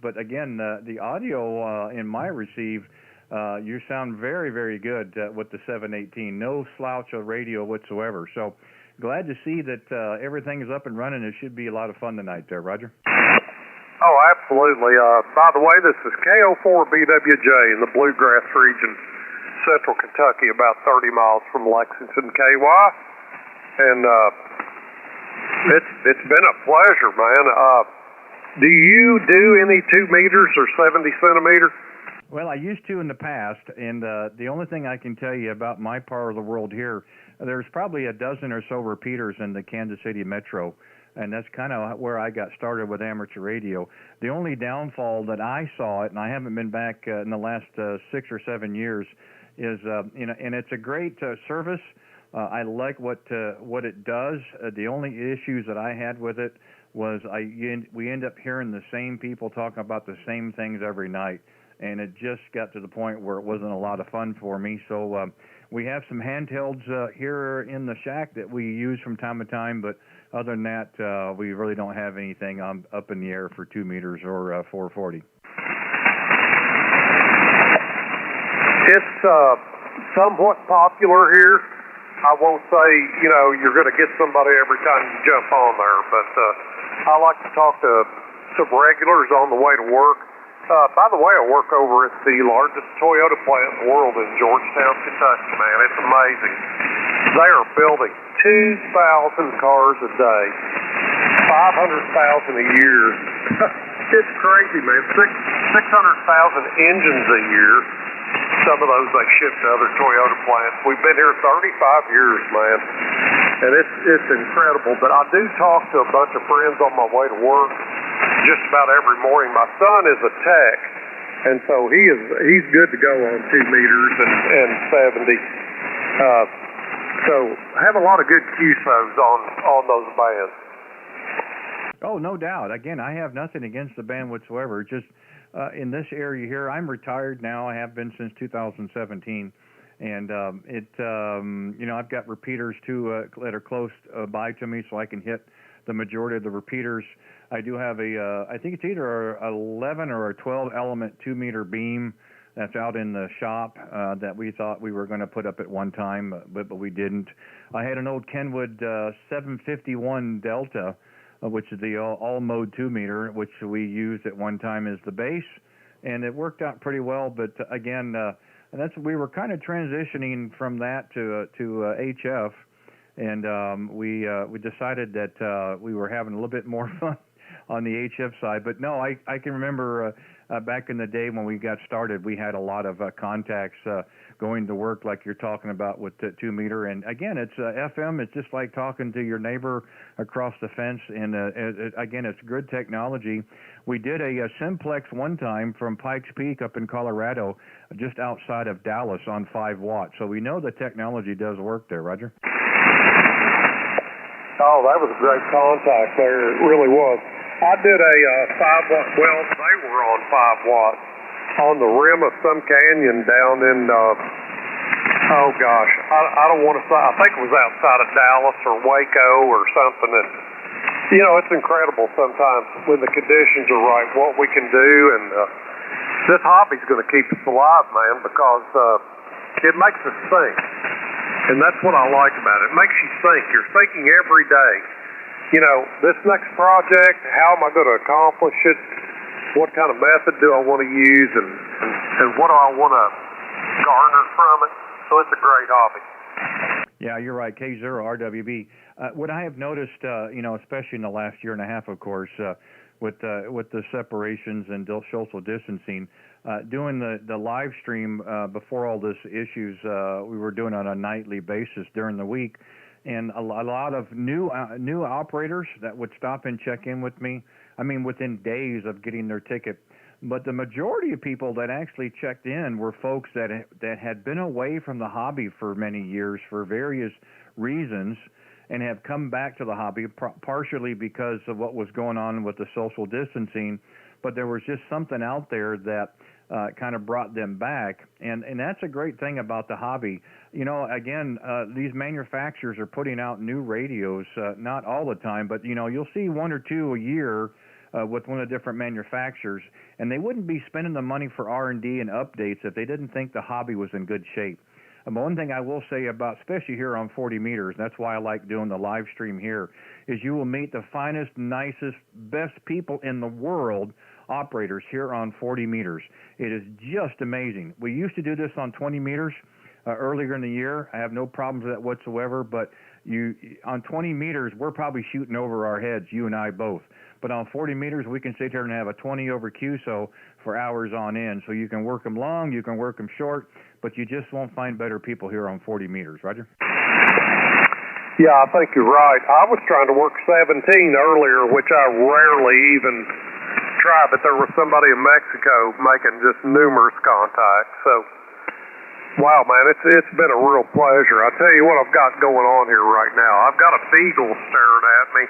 But again, the audio in my receive, you sound very, very good with the 718. No slouch of radio whatsoever. So glad to see that everything is up and running. It should be a lot of fun tonight, Roger. Oh, absolutely. By the way, this is KO4BWJ in the Bluegrass region, central Kentucky, about 30 miles from Lexington, KY. And it's been a pleasure, man. Do you do any 2 meters or 70 centimeter? Well, I used to in the past, and the only thing I can tell you about my part of the world here, there's probably a dozen or so repeaters in the Kansas City metro, and that's kind of where I got started with amateur radio. The only downfall that I saw it, and I haven't been back in the last 6 or 7 years, is and it's a great service. I like what it does. The only issues that I had with it was we end up hearing the same people talking about the same things every night. And it just got to the point where it wasn't a lot of fun for me. So we have some handhelds here in the shack that we use from time to time, but other than that, we really don't have anything up in the air for 2 meters or 440. It's somewhat popular here. I won't say, you're going to get somebody every time you jump on there, but I like to talk to some regulars on the way to work. By the way, I work over at the largest Toyota plant in the world in Georgetown, Kentucky, man. It's amazing. They are building 2,000 cars a day, 500,000 a year. It's crazy, man. 600,000 engines a year. Some of those they ship to other Toyota plants. We've been here 35 years, man, and it's incredible. But I do talk to a bunch of friends on my way to work just about every morning. My son is a tech, and so he's good to go on 2 meters and 70. So I have a lot of good QSOs on those bands. Oh, no doubt. Again, I have nothing against the band whatsoever. Just in this area here, I'm retired now. I have been since 2017. And I've got repeaters too that are close by to me, so I can hit the majority of the repeaters. I do have I think it's either a 11 or a 12 element 2 meter beam that's out in the shop that we thought we were going to put up at one time, but we didn't. I had an old Kenwood 751 Delta, which is the all mode 2 meter, which we used at one time as the base, and it worked out pretty well. But again, we were kind of transitioning from that to HF. And we decided that we were having a little bit more fun on the HF side. But no, I can remember back in the day when we got started, we had a lot of contacts going to work like you're talking about with the 2 meter. And again, it's FM. It's just like talking to your neighbor across the fence. And again, it's good technology. We did a simplex one time from Pikes Peak up in Colorado, just outside of Dallas on 5 watts. So we know the technology does work there, Roger. Oh, that was a great contact there. It really was. I did a 5 watt. Well, they were on 5 watts on the rim of some canyon down in, oh gosh, I don't want to say, I think it was outside of Dallas or Waco or something. And, it's incredible sometimes when the conditions are right, what we can do. And this hobby's going to keep us alive, man, because it makes us think. And that's what I like about it. It makes you think. You're thinking every day. This next project, how am I going to accomplish it? What kind of method do I want to use? And what do I want to garner from it? So it's a great hobby. Yeah, you're right. K0RWB. What I have noticed, especially in the last year and a half, of course, with the separations and social distancing, doing the live stream before all this issues, we were doing on a nightly basis during the week, and a lot of new operators that would stop and check in with me. I mean, within days of getting their ticket. But the majority of people that actually checked in were folks that had been away from the hobby for many years for various reasons, and have come back to the hobby, partially because of what was going on with the social distancing, but there was just something out there that kind of brought them back, and that's a great thing about the hobby. Again, these manufacturers are putting out new radios, not all the time, but you'll see 1 or 2 a year with one of the different manufacturers, and they wouldn't be spending the money for R&D and updates if they didn't think the hobby was in good shape. One thing I will say about, especially here on 40 meters, and that's why I like doing the live stream here, is you will meet the finest, nicest, best people in the world, operators here on 40 meters. It is just amazing. We used to do this on 20 meters earlier in the year. I have no problems with that whatsoever, but on 20 meters, we're probably shooting over our heads, you and I both. But on 40 meters, we can sit here and have a 20 over QSO for hours on end. So you can work them long, you can work them short, but you just won't find better people here on 40 meters. Roger? Yeah, I think you're right. I was trying to work 17 earlier, which I rarely even try, but there was somebody in Mexico making just numerous contacts. So, wow, man, it's been a real pleasure. I tell you what I've got going on here right now. I've got a beagle staring at me.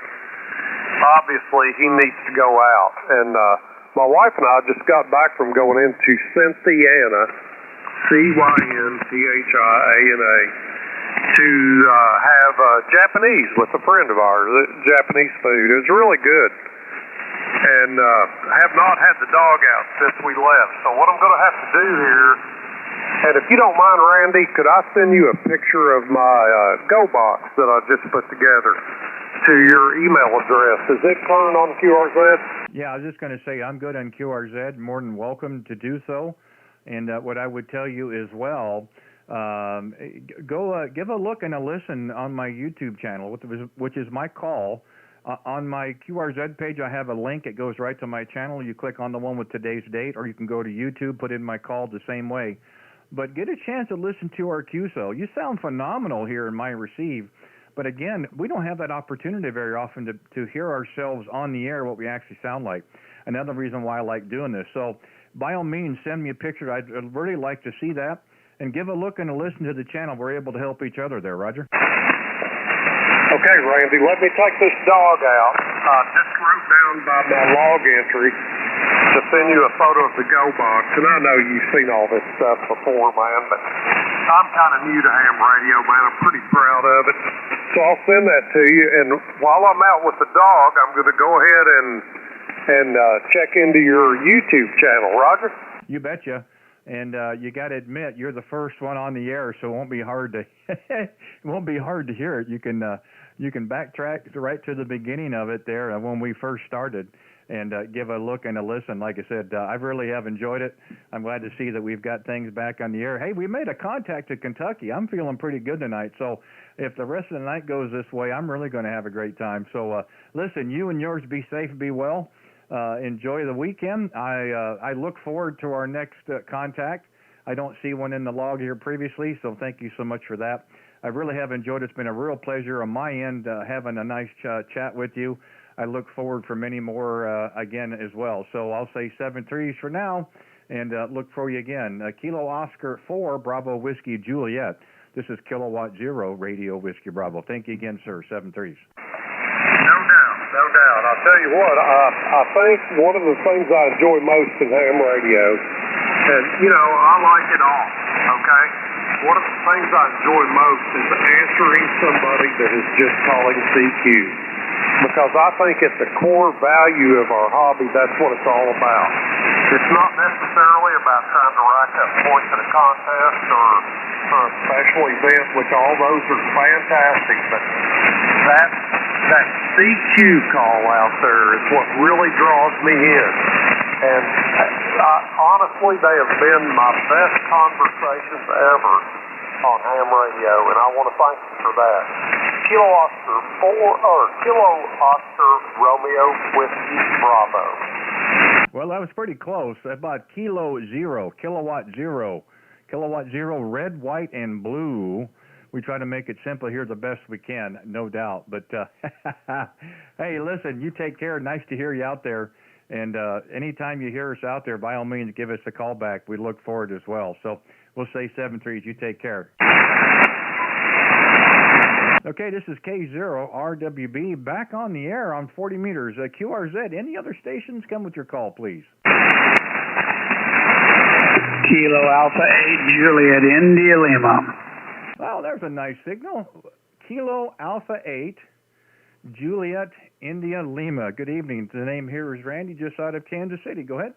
Obviously, he needs to go out. And my wife and I just got back from going into Cynthiana, Cynthiana, to have Japanese with a friend of ours, Japanese food. It was really good. And I have not had the dog out since we left. So what I'm going to have to do here, and if you don't mind, Randy, could I send you a picture of my Go box that I just put together to your email address? Is it current on QRZ? Yeah, I was just going to say I'm good on QRZ. More than welcome to do so. And what I would tell you as well, go give a look and a listen on my YouTube channel, which is my call. On my QRZ page, I have a link. It goes right to my channel. You click on the one with today's date, or you can go to YouTube, put in my call the same way. But get a chance to listen to our QSO. You sound phenomenal here in my receive. But again, we don't have that opportunity very often to hear ourselves on the air, what we actually sound like. Another reason why I like doing this. So by all means, send me a picture. I'd really like to see that. And give a look and a listen to the channel. We're able to help each other there, Roger. Okay, Randy, let me take this dog out. I just wrote down by my log entry to send you a photo of the Go box. And I know you've seen all this stuff before, man, but I'm kind of new to ham radio, man. I'm pretty proud of it. So I'll send that to you. And while I'm out with the dog, I'm going to go ahead and check into your YouTube channel, Roger? You betcha. And you got to admit, you're the first one on the air, so it won't be hard to it won't be hard to hear it. You can backtrack right to the beginning of it there when we first started, and give a look and a listen. Like I said, I really have enjoyed it. I'm glad to see that we've got things back on the air. Hey, we made a contact to Kentucky. I'm feeling pretty good tonight. So if the rest of the night goes this way, I'm really going to have a great time. So listen, you and yours be safe, be well. Enjoy the weekend. I look forward to our next contact. I don't see one in the log here previously, so thank you so much for that. I really have enjoyed it. It's been a real pleasure on my end having a nice chat with you. I look forward for many more again as well. So I'll say 7-3s for now, and look for you again. Kilo Oscar 4, Bravo Whiskey Juliet. This is Kilowatt Zero Radio Whiskey Bravo. Thank you again, sir. 7-3s. No doubt. I'll tell you what, I think one of the things I enjoy most in ham radio, and, I like it all, okay? One of the things I enjoy most is answering somebody that is just calling CQ. Because I think at the core value of our hobby, that's what it's all about. It's not necessarily about trying to rack up points at a contest or a special event, which all those are fantastic, but that CQ call out there is what really draws me in. And honestly, they have been my best conversations ever on ham radio, and I want to thank you for that. Kilo Oscar Romeo Whiskey Bravo. Well, that was pretty close. About Kilowatt Zero, red, white, and blue. We try to make it simple here the best we can, no doubt. But hey, listen, you take care. Nice to hear you out there. And anytime you hear us out there, by all means, give us a call back. We look forward as well. So we'll say 7-3s. You take care. Okay, this is K0RWB back on the air on 40 meters. QRZ, any other stations? Come with your call, please. Kilo Alpha 8 Juliet India Lima. Well, there's a nice signal. Kilo Alpha 8 Juliet, India, Lima. Good evening. The name here is Randy, just out of Kansas City. Go ahead.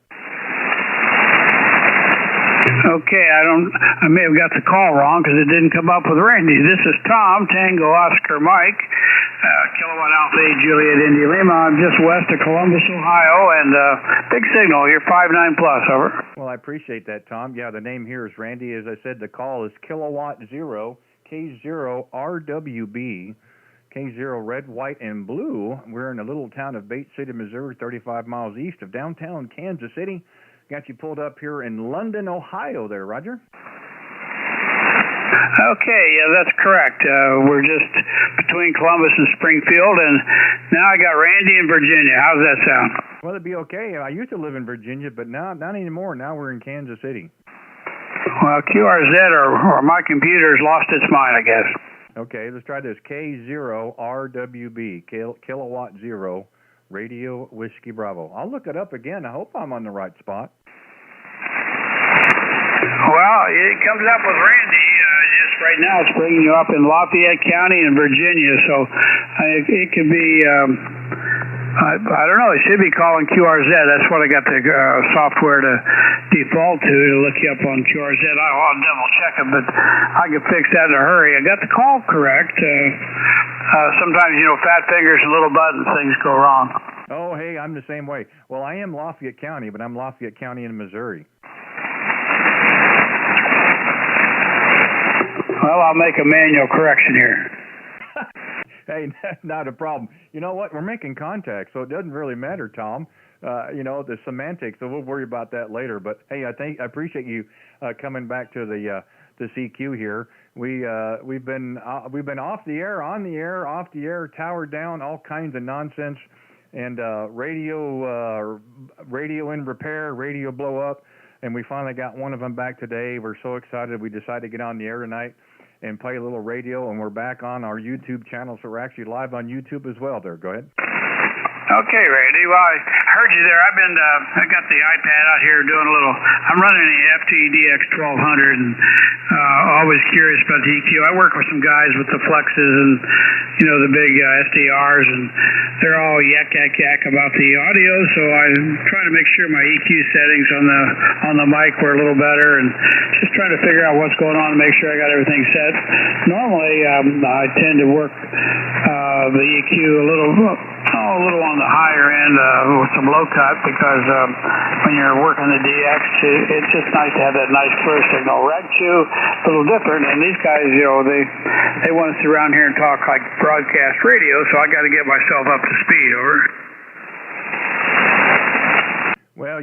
Okay, I may have got the call wrong because it didn't come up with Randy. This is Tom, Tango Oscar Mike, Kilowatt Alpha 8 Juliet India Lima. I'm just west of Columbus, Ohio, and big signal. You're 59 plus, over. Well, I appreciate that, Tom. Yeah, the name here is Randy. As I said, the call is Kilowatt 0, K0 RWB, K0 red, white, and blue. We're in the little town of Bate City, Missouri, 35 miles east of downtown Kansas City. Got you pulled up here in London, Ohio there, Roger. Okay, yeah, that's correct. We're just between Columbus and Springfield, and now I got Randy in Virginia. How's that sound? Well, it'd be okay. I used to live in Virginia, but now not anymore. Now we're in Kansas City. Well, QRZ or my computer's lost its mind, I guess. Okay, let's try this. K0 RWB, Kilowatt 0. Radio Whiskey Bravo. I'll look it up again. I hope I'm on the right spot. Well, it comes up with Randy. Just right now, it's bringing you up in Lafayette County in Virginia. So it could be, I don't know. It should be calling QRZ. That's what I got the software to default to look you up on QRZ. I'll double check it, but I can fix that in a hurry. I got the call correct. Sometimes, fat fingers and little buttons, things go wrong. Oh, hey, I'm the same way. Well, I am Lafayette County, but I'm Lafayette County in Missouri. Well, I'll make a manual correction here. Hey, not a problem. You know what? We're making contact, so it doesn't really matter, Tom. The semantics, so we'll worry about that later. But hey, I appreciate you coming back to the CQ here. We've been off the air, on the air, off the air, tower down, all kinds of nonsense, and radio in repair, radio blow up, and we finally got one of them back today. We're so excited. We decided to get on the air tonight and play a little radio, and we're back on our YouTube channel, so we're actually live on YouTube as well. There, go ahead. Okay, Randy. Well, I heard you there. I got the iPad out here doing a little. I'm running the FTDX-1000, and always curious about the EQ. I work with some guys with the Flexes and the big SDRs, and they're all yak about the audio. So I'm trying to make sure my EQ settings on the mic were a little better, and just trying to figure out what's going on and make sure I got everything set. Normally, I tend to work the EQ a little on the higher end with some low cut, because when you're working the DX, it's just nice to have that nice clear signal. Rag Chew, a little different, and these guys, they want to sit around here and talk like broadcast radio, so I got to get myself up to speed. Over. Well,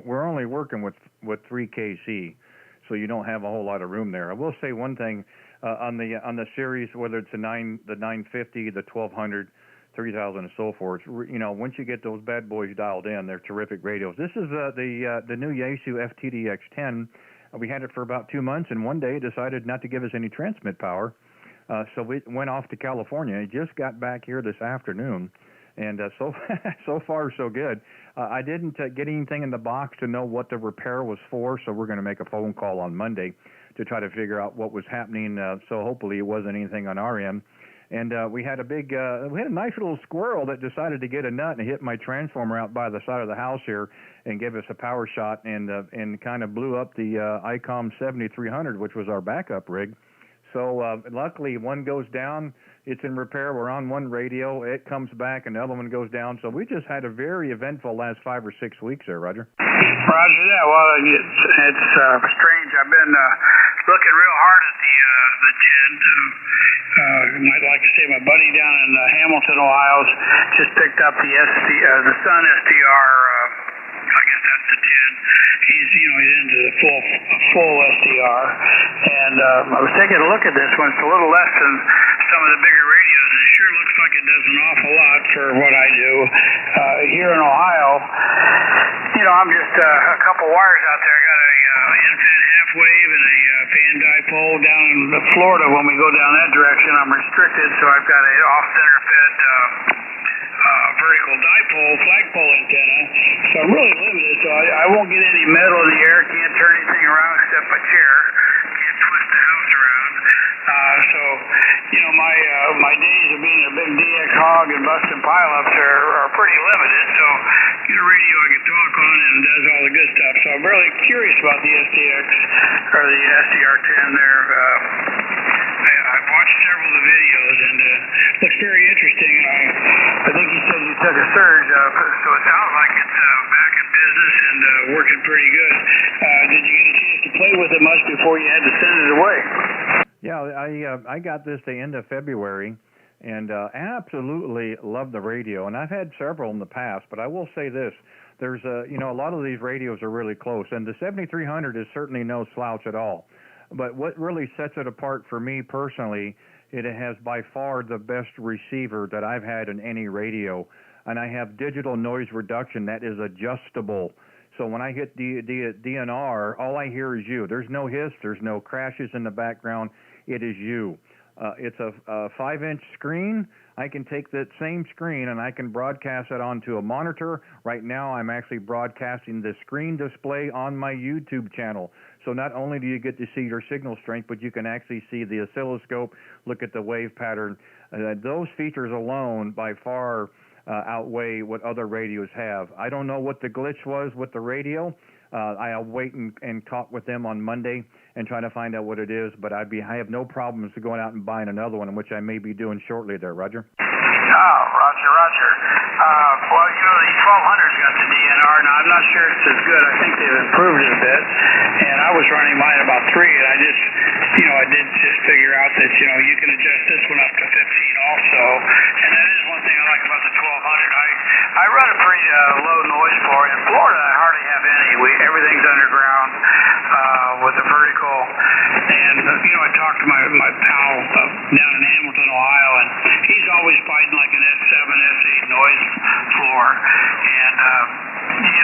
we're only working with 3KC, so you don't have a whole lot of room there. I will say one thing on the series, whether it's the 950, the 1200. 3000 and so forth. Once you get those bad boys dialed in, they're terrific radios. This is the new Yaesu FTDX-10. We had it for about 2 months, and one day it decided not to give us any transmit power, so we went off to California. It just got back here this afternoon, and so far so good. I didn't get anything in the box to know what the repair was for, so we're going to make a phone call on Monday to try to figure out what was happening. So hopefully it wasn't anything on our end. And we had a nice little squirrel that decided to get a nut and hit my transformer out by the side of the house here and gave us a power shot and kind of blew up the IC-7300, which was our backup rig. So luckily one goes down, it's in repair, we're on one radio, it comes back, and the other one goes down. So we just had a very eventful last 5 or 6 weeks there, Roger. Roger, yeah, well, it's strange. I've been looking real hard at the 10. I'd like to say my buddy down in Hamilton, Ohio, just picked up the Sun SDR. I guess that's the 10. He's into the full SDR, and I was taking a look at this one. It's a little less than some of the bigger radios, and it sure looks like it does an awful lot for what I do. Here in Ohio, I'm just a couple wires out there. I got a in-fed half wave and a fan dipole down in Florida. When we go down that direction, I'm restricted, so I've got an off-center fed vertical dipole flagpole antenna. So I'm really limited, so I won't get any metal in the air, can't turn anything around except my chair, can't twist the house around. So, my days of being a big DX hog and busting pileups are pretty limited. So get a radio I can talk on and does all the good stuff. So I'm really curious about the STX or the SDR-10 there. I've watched several of the videos and it looks very interesting. I think you said you took a surge, so it sounds like it's back in business and working pretty good. Did you get a chance to play with it much before you had to send it away? Yeah, I got this the end of February, and absolutely love the radio. And I've had several in the past, but I will say this: there's a lot of these radios are really close, and the 7300 is certainly no slouch at all. But what really sets it apart for me personally, it has by far the best receiver that I've had in any radio, and I have digital noise reduction that is adjustable. So when I hit the DNR, all I hear is you. There's no hiss, there's no crashes in the background. It is you. It's a 5-inch screen. I can take that same screen and I can broadcast it onto a monitor. Right now I'm actually broadcasting the screen display on my YouTube channel. So not only do you get to see your signal strength, but you can actually see the oscilloscope, look at the wave pattern. Those features alone by far outweigh what other radios have. I don't know what the glitch was with the radio. I'll wait and talk with them on Monday and try to find out what it is, but I have no problems going out and buying another one, which I may be doing shortly there, Roger. Oh, Roger. Well, the 1200's got the DNR. Now, I'm not sure it's as good. I think they've improved it a bit. And I was running mine about 3, and I did just figure out that, you can adjust this one up to 15 also. And that is one thing I like about the 1200. I run a pretty low noise floor. In Florida, I hardly have any. Everything's underground with the vertical. And, I talked to my pal down in Hamilton, Ohio, and he's always fighting like an S7, S8 noise floor. And,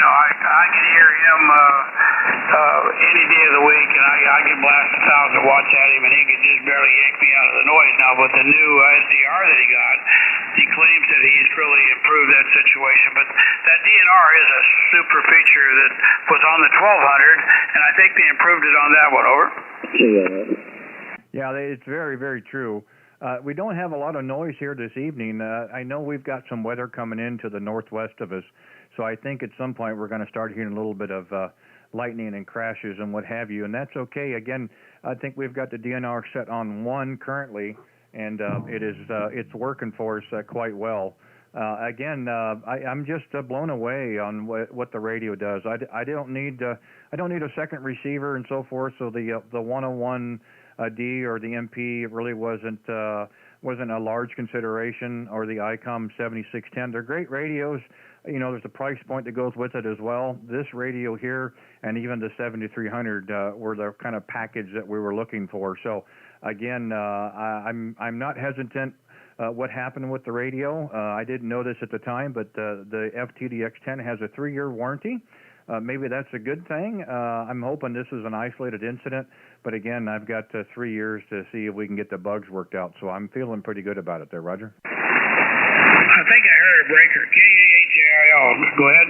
I can hear him any day of the week, and I can blast 1,000 watts at him, and he can just barely yank me out of the noise. Now, with the new SDR that he got, he claims that he's really improved that situation. But that DNR is a super feature that was on the 1200, and I think they improved it on that one. Over. Yeah, it's very, very true. We don't have a lot of noise here this evening. I know we've got some weather coming in to the northwest of us, so I think at some point we're going to start hearing a little bit of lightning and crashes and what have you, and that's okay. Again, I think we've got the DNR set on 1 currently, and it's working for us quite well. I'm just blown away on what the radio does. I don't need a second receiver and so forth. So the 101 D or the MP really wasn't a large consideration, or the ICOM 7610. They're great radios. There's a price point that goes with it as well. This radio here and even the 7300 were the kind of package that we were looking for. So again, I'm not hesitant. What happened with the radio? I didn't know this at the time, but the FTDX-10 has a 3-year warranty. Maybe that's a good thing. I'm hoping this is an isolated incident, but again, I've got 3 years to see if we can get the bugs worked out. So I'm feeling pretty good about it there, Roger. I think I heard a breaker. KAHAIL. Go ahead.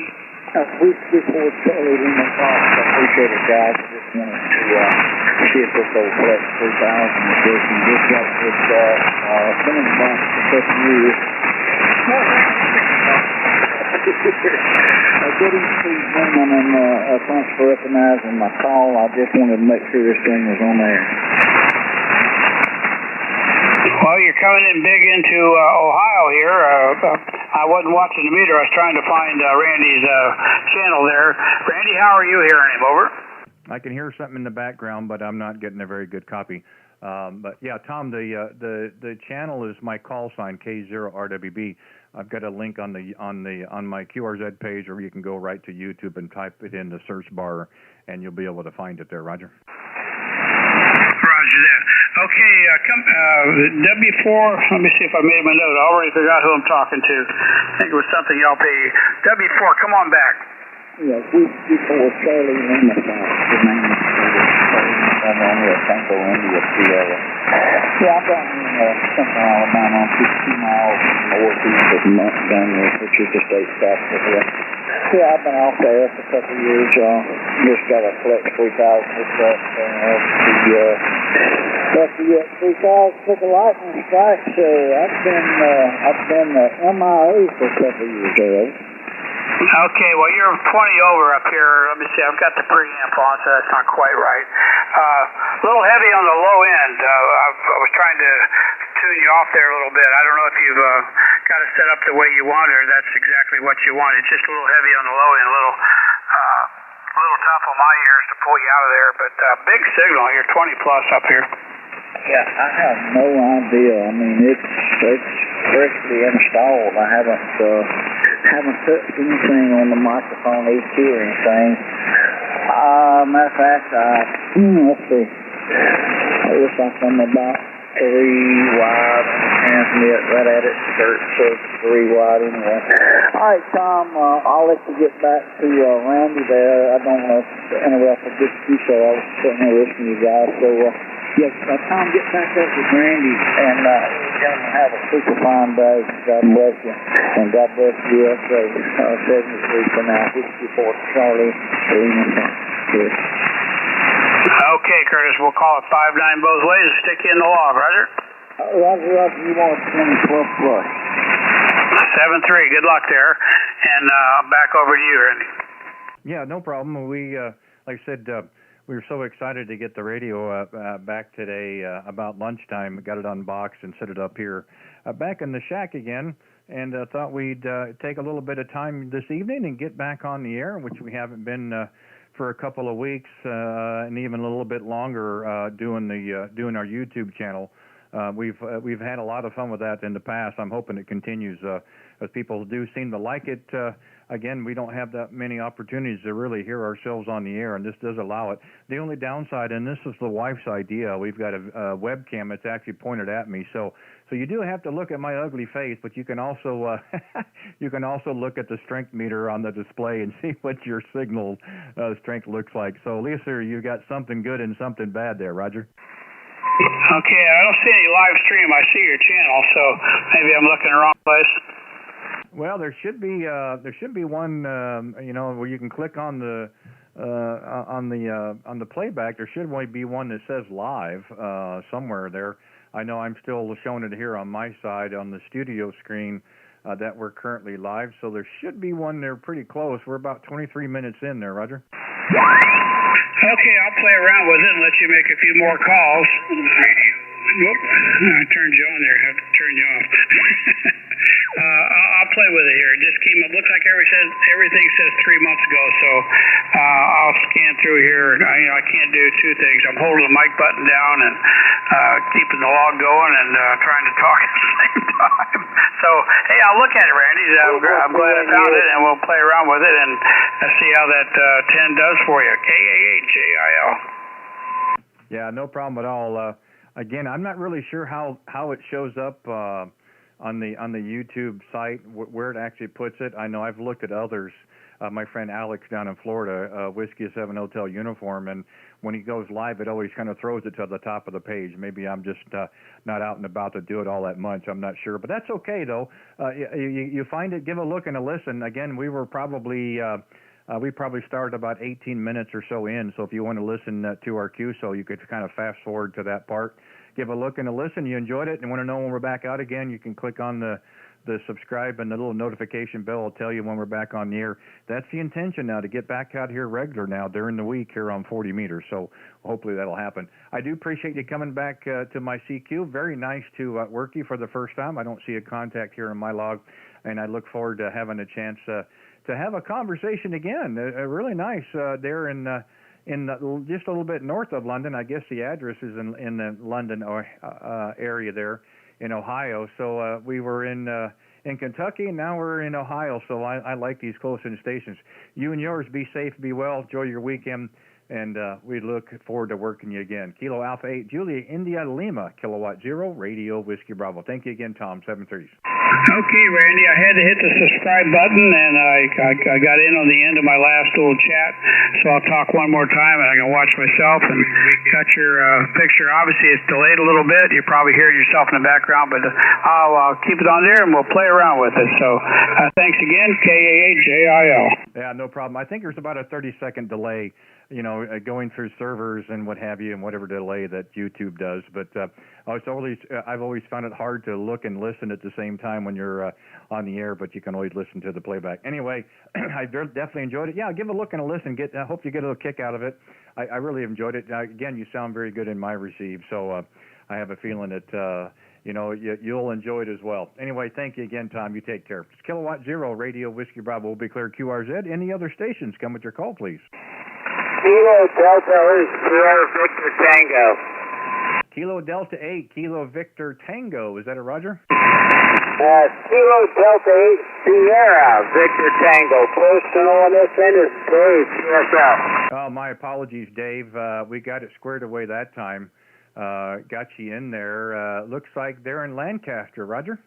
Before Charlie Lima talks, I appreciate it, guys. I just wanted to see if this old Flex 3000 is working. Just got this been in the box for 7 years. I didn't see gentlemen, and thanks for recognizing my call. I just wanted to make sure this thing was on air. Well, you're coming in big into Ohio here. I wasn't watching the meter. I was trying to find Randy's channel there. Randy, how are you hearing him? Over. I can hear something in the background, but I'm not getting a very good copy. But yeah, Tom, the channel is my call sign K0RWB. I've got a link on my QRZ page, or you can go right to YouTube and type it in the search bar, and you'll be able to find it there, Roger. Roger that. Okay, W4, let me see if I made my note. I already forgot who I'm talking to. I think it was something LP. W4, come on back. Yeah, before Charlie Lima talks, the name is Romeo Tango India Sierra. Yeah, I'm down in central Alabama, 15 miles northeast of Montgomery, which is the state capital here. Yeah, I've been out there for a couple of years. Just got a Flex 3000 hooked up. The FTDX-1000 took a lightning strike, so I've been MIA for a couple of years already. Okay, well, you're 20 over up here. Let me see, I've got the preamp on, so that's not quite right. A little heavy on the low end. I was trying to tune you off there a little bit. I don't know if you've got it set up the way you want, or that's exactly what you want. It's just a little heavy on the low end, a little tough on my ears to pull you out of there, but big signal. You're 20 plus up here. Yeah, I have no idea. I mean, it's freshly installed. I haven't touched anything on the microphone EQ or anything. Matter of fact, let's see. It looks like I'm about 3 wide on the transmit, right at it. Says 3 wide anyway. All right, Tom, I'll let you get back to Randy there. I don't want to interrupt a good show. I was sitting here listening to you guys. So, yes, Tom, get back up with Randy, and gentlemen, have a super fine day. God bless you, and God bless USA. 73 for now. 54 Charlie, Cheers. Okay, Curtis, we'll call it 5-9 both ways and stick you in the log, Roger? Roger, you want 20 plus. 7-3, good luck there, and back over to you, Randy. Yeah, no problem. We, like I said, we were so excited to get the radio back today about lunchtime. We got it unboxed and set it up here back in the shack again, and thought we'd take a little bit of time this evening and get back on the air, which we haven't been for a couple of weeks and even a little bit longer doing our YouTube channel. We've had a lot of fun with that in the past. I'm hoping it continues as people do seem to like it. Again, we don't have that many opportunities to really hear ourselves on the air, and this does allow it. The only downside, and this is the wife's idea, we've got a webcam that's actually pointed at me, so you do have to look at my ugly face, but you can also look at the strength meter on the display and see what your signal strength looks like. So, Lisa, you got something good and something bad there, Roger. Okay, I don't see any live stream. I see your channel, so maybe I'm looking in the wrong place. Well, there should be one, where you can click on the playback. There should only be one that says live somewhere there. I know I'm still showing it here on my side on the studio screen that we're currently live. So there should be one there pretty close. We're about 23 minutes in there, Roger. Okay, I'll play around with it and let you make a few more calls. Whoop, I turned you on there. I have to turn you off. I'll play with it here. It just came up. Looks like everything says 3 months ago, so I'll scan through here. I can't do two things. I'm holding the mic button down and keeping the log going and trying to talk at the same time. So, hey, I'll look at it, Randy. I'm glad I found it, and we'll play around with it and see how that 10 does for you. KAHJIL. Yeah, no problem at all. Again, I'm not really sure how it shows up on the YouTube site, where it actually puts it. I know I've looked at others. My friend Alex down in Florida, Whiskey 7 Hotel Uniform, and when he goes live, it always kind of throws it to the top of the page. Maybe I'm just not out and about to do it all that much. I'm not sure, but that's okay though. You find it, give a look and a listen. Again, we probably started about 18 minutes or so in, so if you want to listen to our QSO, you could kind of fast forward to that part. Give a look and a listen. You enjoyed it and want to know when we're back out again, you can click on the subscribe and the little notification bell will tell you when we're back on the air. That's the intention now, to get back out here regular now during the week here on 40 meters, so hopefully that'll happen. I do appreciate you coming back to my CQ. Very nice to work you for the first time. I don't see a contact here in my log, and I look forward to having a chance to have a conversation again. Really nice there in just a little bit north of London. I guess the address is in the London area there in Ohio. So we were in Kentucky, and now we're in Ohio. So I like these close-in stations. You and yours, be safe, be well, enjoy your weekend. And we look forward to working you again. Kilo Alpha 8, Julia India Lima, Kilowatt 0, Radio Whiskey Bravo. Thank you again, Tom, 730s. Okay, Randy, I had to hit the subscribe button, and I got in on the end of my last little chat, so I'll talk one more time, and I can watch myself, and got your picture. Obviously, it's delayed a little bit. You're probably hearing yourself in the background, but I'll keep it on there, and we'll play around with it. So thanks again, KAHJIL. Yeah, no problem. I think there's about a 30-second delay, you know, going through servers and what have you, and whatever delay that YouTube does. But I've always found it hard to look and listen at the same time when you're on the air, but you can always listen to the playback. Anyway, I definitely enjoyed it. Yeah, give a look and a listen. I hope you get a little kick out of it. I really enjoyed it. Again, you sound very good in my receive, so I have a feeling that you'll enjoy it as well. Anyway, thank you again, Tom. You take care. It's Kilowatt 0, Radio Whiskey Bravo. Will be clear QRZ. Any other stations? Come with your call, please. Kilo Delta 8, Sierra Victor Tango. Kilo Delta 8, Kilo Victor Tango. Is that it, Roger? Kilo Delta 8, Sierra Victor Tango. Person on this end is Dave, CSL. Oh, my apologies, Dave. We got it squared away that time. Got you in there. Looks like they're in Lancaster, Roger?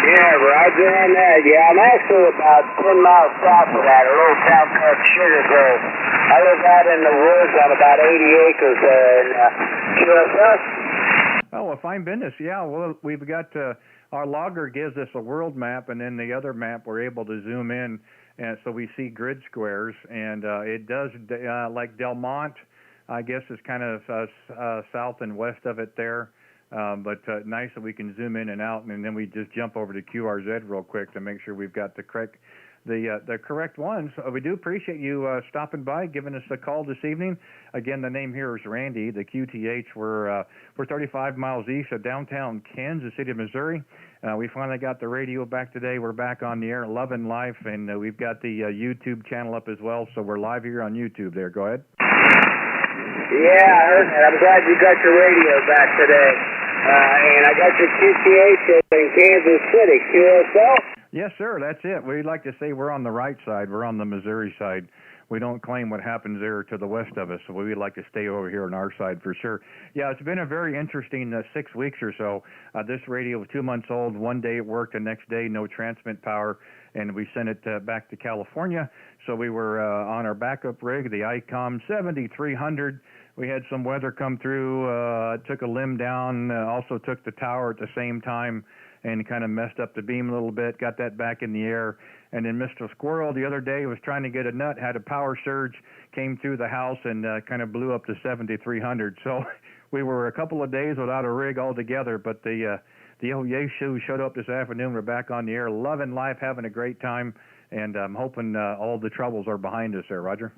Yeah, Roger on that. Yeah, I'm actually about 10 miles south of that, a little town called Sugar Grove. I live out in the woods on about 80 acres there in QSL. Oh, a fine business. Yeah, well, we've got our logger gives us a world map, and then the other map we're able to zoom in, and so we see grid squares, and it does, like Del Monte, I guess, is kind of south and west of it there. But nice that we can zoom in and out, and then we just jump over to QRZ real quick to make sure we've got the correct ones. We do appreciate you stopping by, giving us a call this evening. Again, the name here is Randy. The QTH. We're 35 miles east of downtown Kansas City, Missouri. We finally got the radio back today. We're back on the air, loving life, and we've got the YouTube channel up as well. So we're live here on YouTube. There, go ahead. Yeah, I heard that. I'm glad you got your radio back today. And I got your QTH in Kansas City, QSL. Yes, sir, that's it. We'd like to say we're on the right side. We're on the Missouri side. We don't claim what happens there to the west of us, so we'd like to stay over here on our side for sure. Yeah, it's been a very interesting 6 weeks or so. This radio was 2 months old. One day it worked, the next day no transmit power, and we sent it back to California. So we were on our backup rig, the IC-7300. We had some weather come through, took a limb down, also took the tower at the same time and kind of messed up the beam a little bit, got that back in the air. And then Mr. Squirrel the other day was trying to get a nut, had a power surge, came through the house and kind of blew up the 7300. So we were a couple of days without a rig altogether, but the old Yeshu showed up this afternoon. We're back on the air, loving life, having a great time, and I'm hoping all the troubles are behind us there, Roger.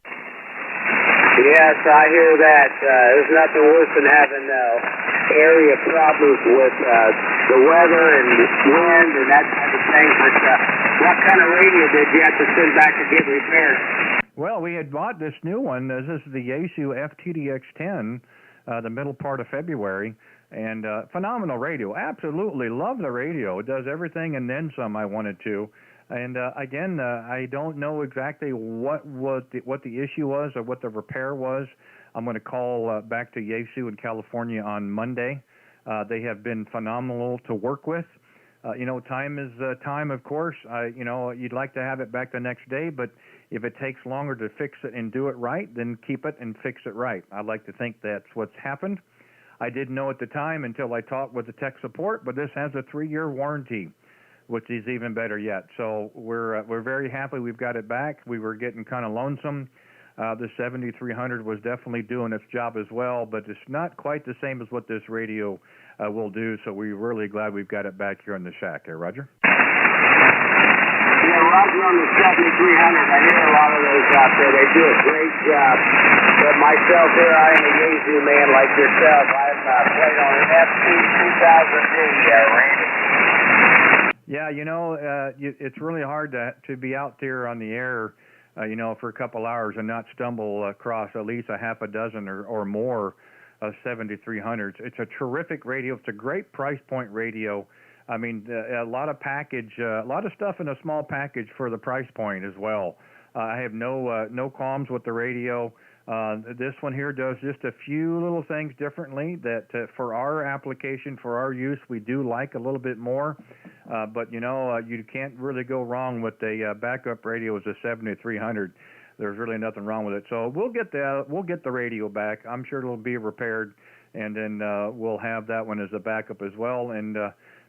Yes, I hear that. There's nothing worse than having area problems with the weather and wind and that type of thing. But what kind of radio did you have to send back to get repaired? Well, we had bought this new one. This is the Yaesu FTDX-10, the middle part of February, and phenomenal radio. Absolutely love the radio. It does everything and then some I wanted to. And again, I don't know exactly what the issue was or what the repair was. I'm going to call back to Yaesu in California on Monday. They have been phenomenal to work with. Time is time, of course. You'd like to have it back the next day, but if it takes longer to fix it and do it right, then keep it and fix it right. I'd like to think that's what's happened. I didn't know at the time until I talked with the tech support, but this has a 3-year warranty, which is even better yet. So we're very happy we've got it back. We were getting kind of lonesome. The 7300 was definitely doing its job as well, but it's not quite the same as what this radio will do. So we're really glad we've got it back here in the shack. There, Roger? Yeah, Roger on the 7300. I hear a lot of those out there. They do a great job. But myself here, I am a Yaesu man like yourself. I've played on an FT2000D, Randy. Yeah, it's really hard to be out there on the air, for a couple hours and not stumble across at least a half a dozen or more of 7300s. It's a terrific radio. It's a great price point radio. I mean, a lot of stuff in a small package for the price point as well. I have no qualms with the radio. This one here does just a few little things differently that for our application, for our use, we do like a little bit more. But, you can't really go wrong with a backup radio as a 7300. There's really nothing wrong with it. So we'll get the radio back. I'm sure it'll be repaired, and then we'll have that one as a backup as well. And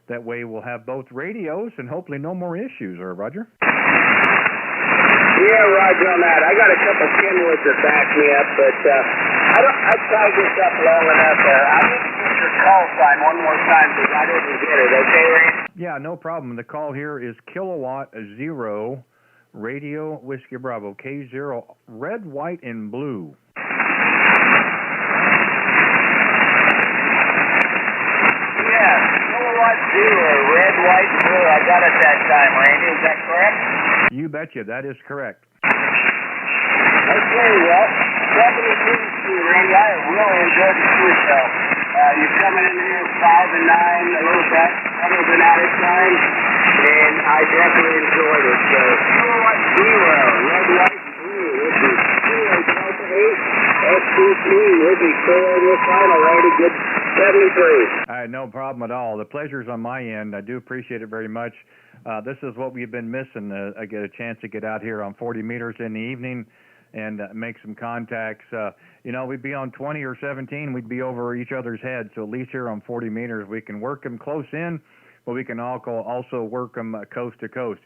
that way we'll have both radios and hopefully no more issues, Roger? Yeah, Roger on that. I got a couple Kenwoods that back me up, but I tried this up long enough. I need to get your call sign one more time because I didn't get it. Okay, Randy? Yeah, no problem. The call here is Kilowatt 0 Radio Whiskey Bravo K0 red, white, and blue. Yeah, Kilowatt 0 red, white, and blue. I got it that time, Randy. Is that correct? You betcha, that is correct. Okay, well, definitely good to see you, Randy. I really enjoyed the show, though. You're coming in here 5 and 9, a little bit better than that at times, and I definitely enjoyed it. So, Kilowatt 0, red, white, and blue. This is Kilo Delta 8, STC. We'll be clear your final, Randy. Good 73. No problem at all. The pleasure's on my end. I do appreciate it very much. This is what we've been missing. I get a chance to get out here on 40 meters in the evening and make some contacts. We'd be on 20 or 17, we'd be over each other's heads. So at least here on 40 meters, we can work them close in, but we can also work them coast to coast.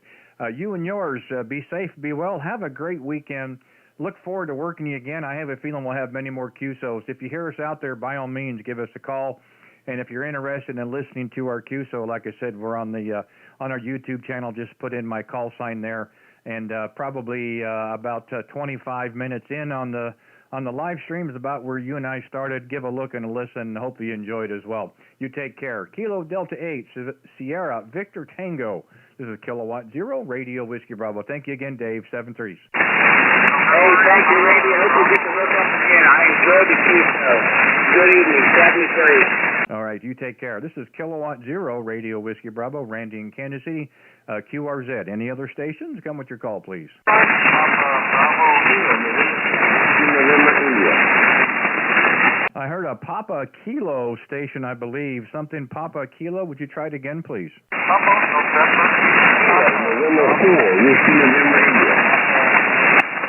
You and yours, be safe, be well, have a great weekend. Look forward to working you again. I have a feeling we'll have many more QSOs. If you hear us out there, by all means, give us a call. And if you're interested in listening to our QSO, like I said, we're on our YouTube channel. Just put in my call sign there, and probably about 25 minutes in on the live stream is about where you and I started. Give a look and a listen. Hope you enjoyed as well. You take care. Kilo Delta 8 Sierra Victor Tango. This is Kilowatt 0 Radio Whiskey Bravo. Thank you again, Dave. 7-3. Hey, thank you, Randy. I hope we get to hook up again. I enjoyed the QSO. Good evening. 73. All right, you take care. This is Kilowatt 0 Radio Whiskey Bravo, Randy in Kansas City, QRZ. Any other stations? Come with your call, please. I heard a Papa Kilo station, I believe. Something Papa Kilo. Would you try it again, please?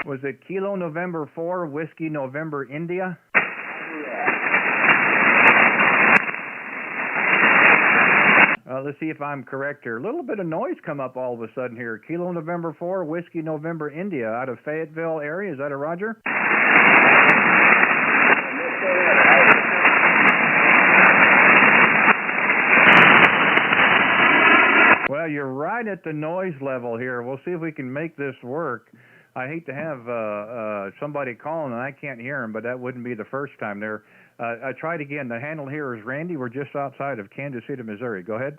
Was it Kilo November 4, Whiskey November India? Let's see if I'm correct here. A little bit of noise come up all of a sudden here. Kilo November 4, Whiskey November India, out of Fayetteville area. Is that a Roger? Well, you're right at the noise level here. We'll see if we can make this work. I hate to have somebody calling and I can't hear him, but that wouldn't be the first time there. I tried again. The handle here is Randy. We're just outside of Kansas City, Missouri. Go ahead.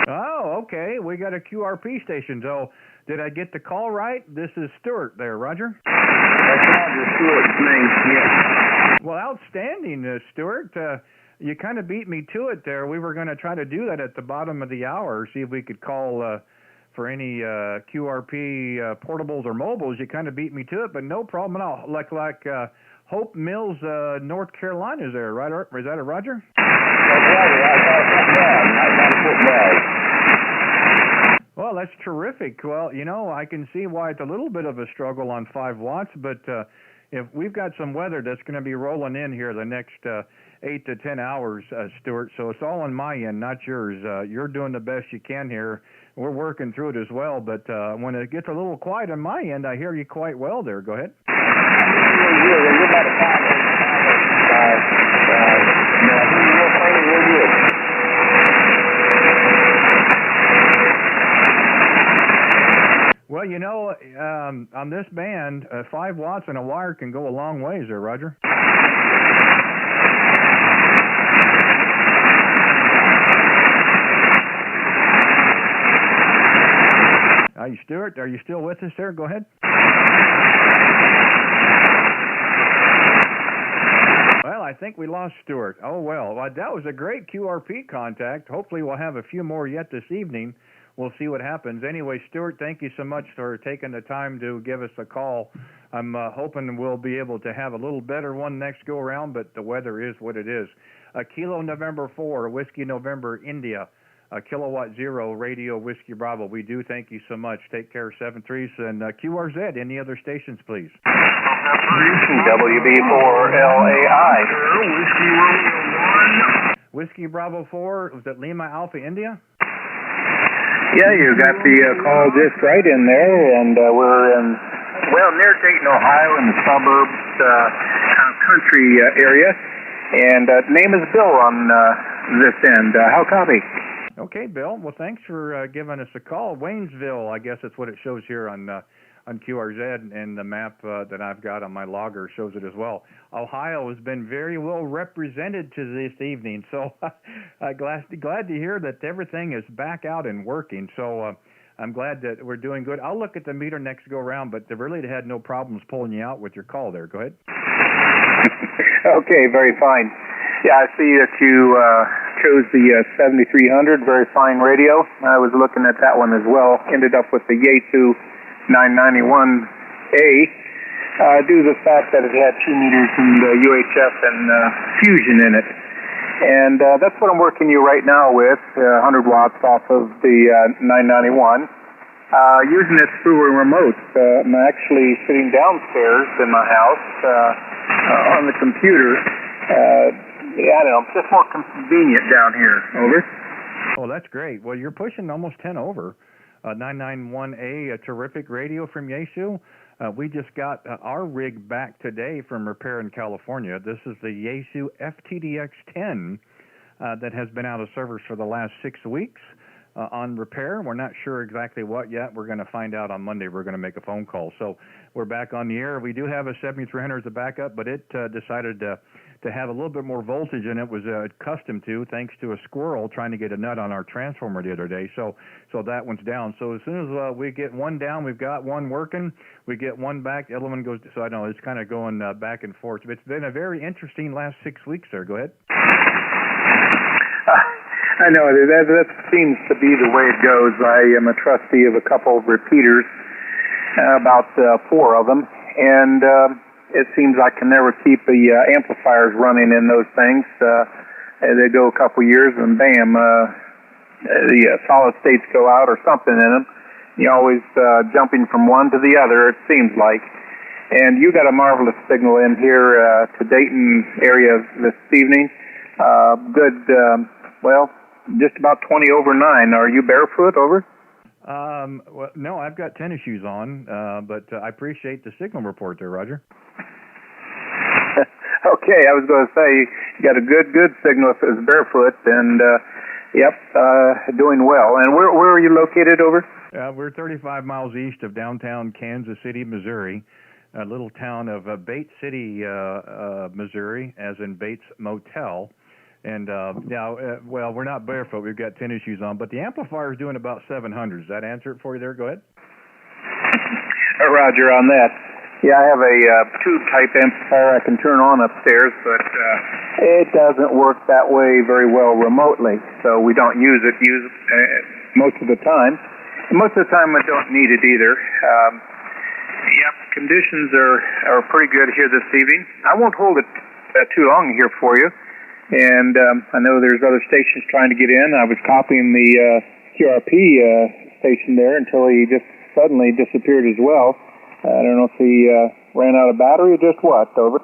Oh, okay. We got a QRP station. So, did I get the call right? This is Stuart there, Roger? That's Roger. Stuart's name, yeah. Well, outstanding, Stuart. You kind of beat me to it there. We were going to try to do that at the bottom of the hour, see if we could call for any QRP portables or mobiles. You kind of beat me to it, but no problem at all. Like Hope Mills, North Carolina is there, right? Is that a Roger? Well, that's terrific. Well, I can see why it's a little bit of a struggle on 5 watts, but if we've got some weather that's going to be rolling in here the next 8 to 10 hours, Stuart, so it's all on my end, not yours. You're doing the best you can here. We're working through it as well, but when it gets a little quiet on my end, I hear you quite well there. Go ahead. Well, on this band, 5 watts and a wire can go a long ways there, Roger. Stuart, are you still with us there? Go ahead. Well, I think we lost Stuart. Oh, well, that was a great QRP contact. Hopefully we'll have a few more yet this evening. we'll see what happens. Anyway, Stuart, thank you so much for taking the time to give us a call. I'm hoping we'll be able to have a little better one next go around, but the weather is what it is. Kilo November 4, Whiskey November India, Kilowatt 0, Radio Whiskey Bravo. We do thank you so much. Take care, 7-3s, and QRZ. Any other stations, please? WB4LAI. Whiskey Bravo 4, was that Lima Alpha India? Yeah, you got the call just right in there, and we're in, well, near Dayton, Ohio, in the suburbs, kind of country area, and name is Bill on this end. How copy? Okay, Bill. Well, thanks for giving us a call. Waynesville, I guess that's what it shows here on QRZ, and the map that I've got on my logger shows it as well. Ohio has been very well represented to this evening, so glad to hear that everything is back out and working. So I'm glad that we're doing good. I'll look at the meter next go around, but they really had no problems pulling you out with your call there. Go ahead. Okay, very fine. Yeah, I see that you chose the 7300, very fine radio. I was looking at that one as well. Ended up with the Yaesu 991A, due to the fact that it had 2 meters and UHF and fusion in it. And that's what I'm working you right now with, 100 watts off of the 991. Using it through a remote. I'm actually sitting downstairs in my house on the computer. I don't know, just more convenient down here. Over. Oh, that's great. Well, you're pushing almost 10 over. 991A, a terrific radio from Yaesu. We just got our rig back today from repair in California. This is the Yaesu FTDX-10 that has been out of service for the last 6 weeks on repair. We're not sure exactly what yet. We're going to find out on Monday. We're going to make a phone call. So we're back on the air. We do have a 7300 as a backup, but it decided to have a little bit more voltage than it was accustomed to, thanks to a squirrel trying to get a nut on our transformer the other day. So that one's down. So as soon as we get one down, we've got one working. We get one back, the other one goes. So I know it's kind of going back and forth. It's been a very interesting last 6 weeks there. Go ahead. I know that seems to be the way it goes. I am a trustee of a couple of repeaters, about 4 of them, and it seems I can never keep the amplifiers running in those things. They go a couple years and bam, the solid states go out or something in them. You're always jumping from one to the other, it seems like. And you got a marvelous signal in here to Dayton area this evening. Good, well, just about 20 over 9. Are you barefoot, over? Well, no, I've got tennis shoes on, but I appreciate the signal report there, Roger. Okay, I was going to say, you got a good signal if it was barefoot, and, doing well. And where are you located, over? We're 35 miles east of downtown Kansas City, Missouri, a little town of Bates City, Missouri, as in Bates Motel. And now, well, we're not barefoot. We've got tennis shoes on, but the amplifier is doing about 700. Does that answer it for you there? Go ahead. Roger on that. Yeah, I have a tube-type amplifier I can turn on upstairs, but it doesn't work that way very well remotely, so we don't use it most of the time. And most of the time, I don't need it either. Conditions are pretty good here this evening. I won't hold it too long here for you. And I know there's other stations trying to get in. I was copying the QRP station there until he just suddenly disappeared as well. I don't know if he ran out of battery or just what, over.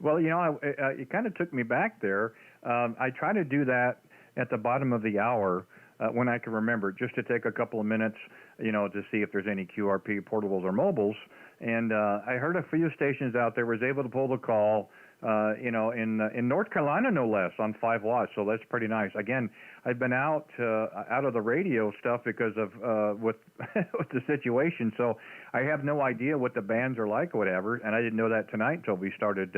Well, you know, it kind of took me back there. I try to do that at the bottom of the hour when I can remember, just to take a couple of minutes, you know, to see if there's any QRP portables or mobiles. And I heard a few stations out there was able to pull the call. You know, in North Carolina, no less, on 5 watts. So that's pretty nice. Again, I've been out of the radio stuff because of with with the situation. So I have no idea what the bands are like or whatever. And I didn't know that tonight until we started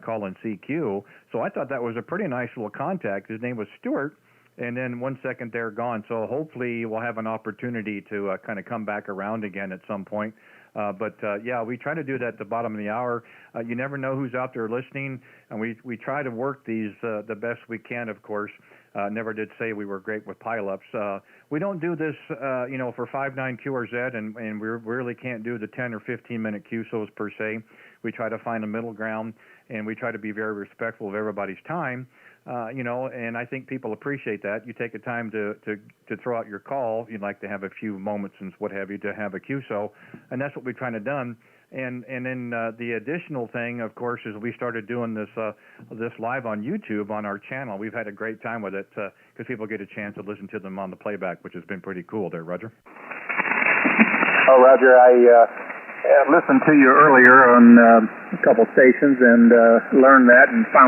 calling CQ. So I thought that was a pretty nice little contact. His name was Stuart. And then 1 second they're gone. So hopefully we'll have an opportunity to kind of come back around again at some point. Yeah, we try to do that at the bottom of the hour. You never know who's out there listening, and we try to work these the best we can, of course. Never did say we were great with pileups. We don't do this, for 5.9 QRZ, and we really can't do the 10 or 15-minute QSOs per se. We try to find a middle ground, and we try to be very respectful of everybody's time. And I think people appreciate that. You take the time to throw out your call. You'd like to have a few moments and what have you to have a QSO, and that's what we're trying to done. And then the additional thing, of course, is we started doing this live on YouTube on our channel. We've had a great time with it because people get a chance to listen to them on the playback, which has been pretty cool there, Roger. Oh, Roger, I listened to you earlier on a couple stations and learned that and finally